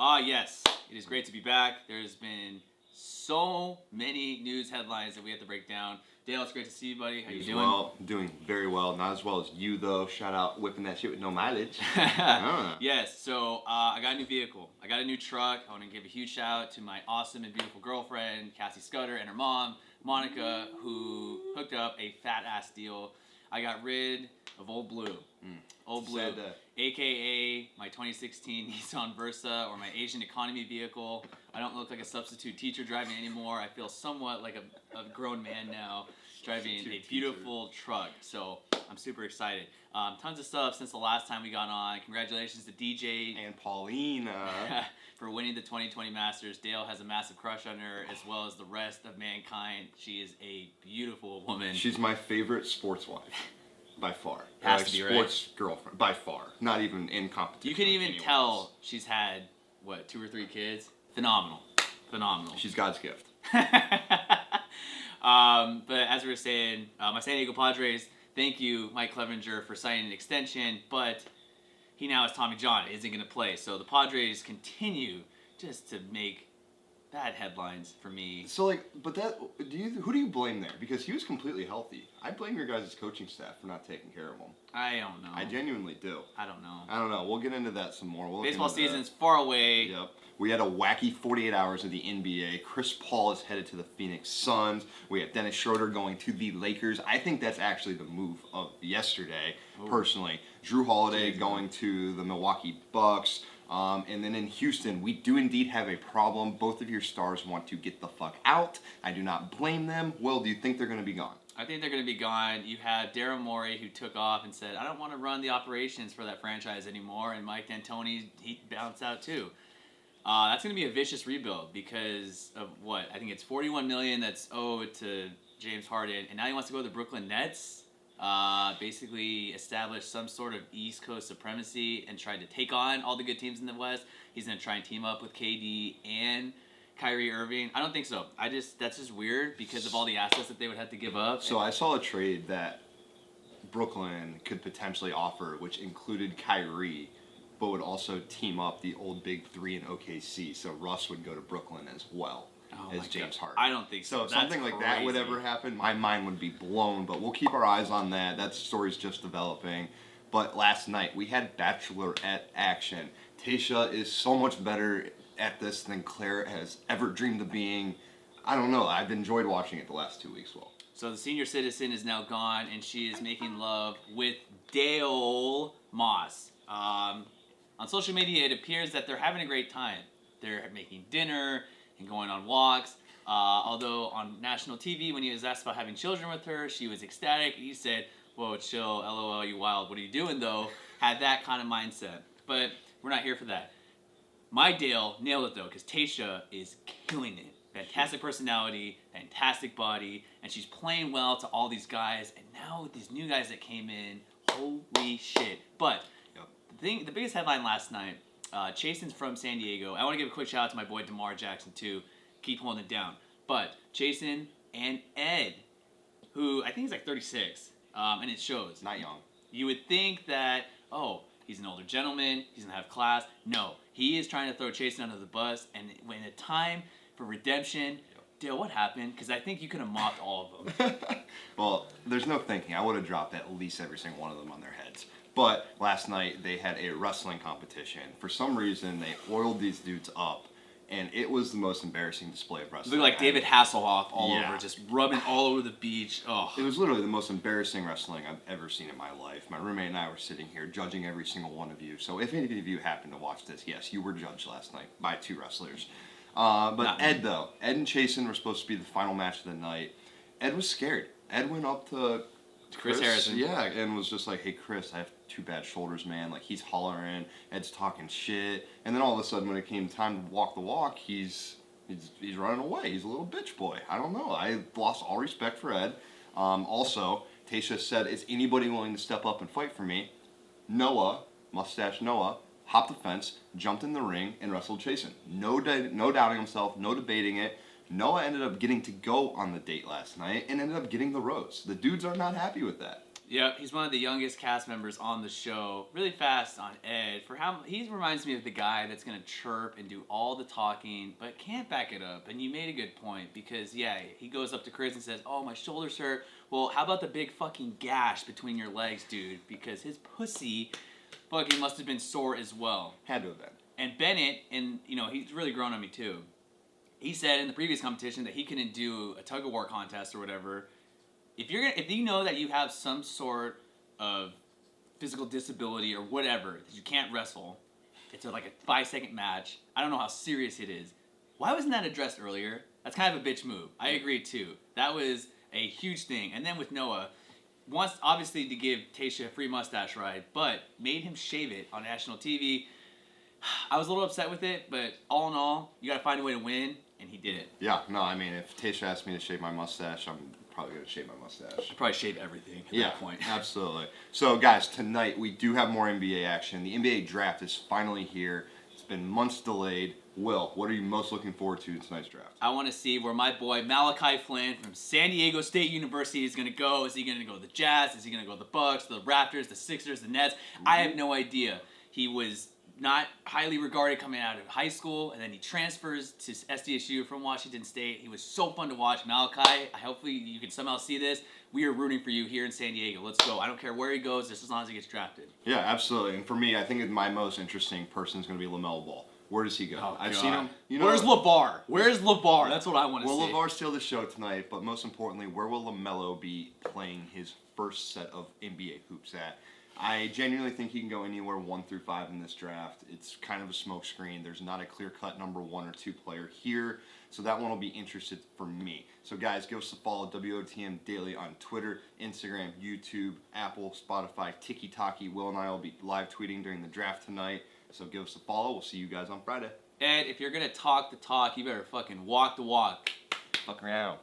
Yes, it is great to be back. There's been so many news headlines that we have to break down. Dale, it's great to see you, buddy. How you doing? Well, doing very well. Not as well as you, though. Shout out whipping that shit with no mileage. Yes, so I got a new vehicle. I got a new truck. I want to give a huge shout out to my awesome and beautiful girlfriend, Cassie Scudder, and her mom, Monica, who hooked up a fat-ass deal. I got rid of Old Blue. Old Blue, a.k.a. my 2016 Nissan Versa or my Asian economy vehicle. I don't look like a substitute teacher driving anymore. I feel somewhat like a grown man now driving a beautiful truck. So I'm super excited. Tons of stuff since the last time we got on. Congratulations to DJ and Paulina for winning the 2020 Masters. Dale has a massive crush on her as well as the rest of mankind. She is a beautiful woman. She's my favorite sports wife. By far. Has to be, sports girlfriend. By far. Not even in competition. You can even tell she's had, 2 or 3 kids? Phenomenal. She's God's gift. But as we were saying, my San Diego Padres, thank you, Mike Clevenger, for signing an extension, but he now has Tommy John, isn't going to play. So the Padres continue just to make bad headlines for me. So, who do you blame there? Because he was completely healthy. I blame your guys' coaching staff for not taking care of him. I don't know. I genuinely do. I don't know. We'll get into that some more. Baseball season's far away. Yep. We had a wacky 48 hours of the NBA. Chris Paul is headed to the Phoenix Suns. We have Dennis Schroeder going to the Lakers. I think that's actually the move of yesterday, personally. Drew Holiday going to the Milwaukee Bucks. And then in Houston, we do indeed have a problem. Both of your stars want to get the fuck out. I do not blame them. Will, do you think they're going to be gone? I think they're going to be gone. You have Daryl Morey, who took off and said, I don't want to run the operations for that franchise anymore. And Mike D'Antoni, he bounced out too. That's going to be a vicious rebuild because of what? I think it's $41 million that's owed to James Harden. And now he wants to go to the Brooklyn Nets. Basically establish some sort of East Coast supremacy and try to take on all the good teams in the West. He's going to try and team up with KD and Kyrie Irving. I don't think so. That's just weird because of all the assets that they would have to give up. So I saw a trade that Brooklyn could potentially offer, which included Kyrie, but would also team up the old big three in OKC. So Russ would go to Brooklyn as well. As James Harden. I don't think so. So if something like that would ever happen, my mind would be blown, but we'll keep our eyes on that. That story's just developing. But last night, we had Bachelorette action. Tayshia is so much better at this than Clare has ever dreamed of being. I don't know. I've enjoyed watching it the last 2 weeks, Will. So the senior citizen is now gone, and she is making love with Dale Moss. On social media, it appears that they're having a great time. They're making dinner and going on walks. Although on national TV, when he was asked about having children with her, she was ecstatic. He said, whoa, chill, LOL, you wild. What are you doing, though? Had that kind of mindset. But we're not here for that. My Dale nailed it, though, because Tayshia is killing it. Fantastic personality, fantastic body, and she's playing well to all these guys. And now with these new guys that came in, holy shit. But the biggest headline last night, Chasen's from San Diego. I want to give a quick shout out to my boy DeMar Jackson too. Keep holding it down. But Chasen and Ed, who I think is like 36, and it shows. Not young. You would think that, he's an older gentleman, he's going to have class. No, he is trying to throw Chasen under the bus, and when it's time for redemption, Dale, what happened? Because I think you could have mocked all of them. Well, there's no thinking. I would have dropped at least every single one of them on their heads. But last night, they had a wrestling competition. For some reason, they oiled these dudes up, and it was the most embarrassing display of wrestling. It looked like David Hasselhoff all over, just rubbing all over the beach. Oh. It was literally the most embarrassing wrestling I've ever seen in my life. My roommate and I were sitting here judging every single one of you. So if any of you happen to watch this, yes, you were judged last night by 2 wrestlers. But Ed, though. Ed and Chasen were supposed to be the final match of the night. Ed was scared. Ed went up to Chris Harrison. Yeah, and was just like, hey, Chris, I have 2 bad shoulders, man. Like, he's hollering. Ed's talking shit. And then all of a sudden, when it came time to walk the walk, he's running away. He's a little bitch boy. I don't know. I lost all respect for Ed. Also, Tayshia said, is anybody willing to step up and fight for me? Noah, Mustache Noah, hopped the fence, jumped in the ring, and wrestled Chasen. No doubting himself, no debating it. Noah ended up getting to go on the date last night and ended up getting the rose. The dudes are not happy with that. Yep, he's one of the youngest cast members on the show. Really fast on Ed. He reminds me of the guy that's gonna chirp and do all the talking, but can't back it up. And you made a good point because he goes up to Chris and says, "Oh, my shoulders hurt." Well, how about the big fucking gash between your legs, dude? Because his pussy fucking must have been sore as well. Had to have been. And Bennett, and he's really grown on me too. He said in the previous competition that he couldn't do a tug of war contest or whatever. If you know that you have some sort of physical disability or whatever, that you can't wrestle, it's like a 5-second match. I don't know how serious it is. Why wasn't that addressed earlier? That's kind of a bitch move. I agree too. That was a huge thing. And then with Noah, wants obviously to give Tayshia a free mustache ride, but made him shave it on national TV. I was a little upset with it, but all in all, you gotta find a way to win, and he did it. Yeah, no, I mean, if Tayshia asked me to shave my mustache, I'm probably gonna shave my mustache. I'd probably shave everything at that point. Absolutely. So, guys, tonight we do have more NBA action. The NBA draft is finally here. It's been months delayed. Will, what are you most looking forward to in tonight's draft? I want to see where my boy Malachi Flynn from San Diego State University is going to go. Is he going to go to the Jazz? Is he going to go to the Bucks, the Raptors, the Sixers, the Nets? I have no idea. He was not highly regarded coming out of high school, and then he transfers to SDSU from Washington State. He was so fun to watch. Malachi, hopefully you can somehow see this. We are rooting for you here in San Diego. Let's go. I don't care where he goes, just as long as he gets drafted. Yeah, absolutely. And for me, I think my most interesting person is going to be LaMelo Ball. Where does he go? Oh, I've God. seen him. Where's LeVar? Where's LeVar? That's what I want to see. Will LeVar steal the show tonight? But most importantly, where will LaMelo be playing his first set of NBA hoops at? I genuinely think he can go anywhere 1 through 5 in this draft. It's kind of a smokescreen. There's not a clear-cut number 1 or 2 player here, so that one will be interested for me. So guys, give us a follow, WOTM Daily on Twitter, Instagram, YouTube, Apple, Spotify, Tiki-Taki. Will and I will be live tweeting during the draft tonight, so give us a follow. We'll see you guys on Friday. Ed, if you're going to talk the talk, you better fucking walk the walk. Fuck around.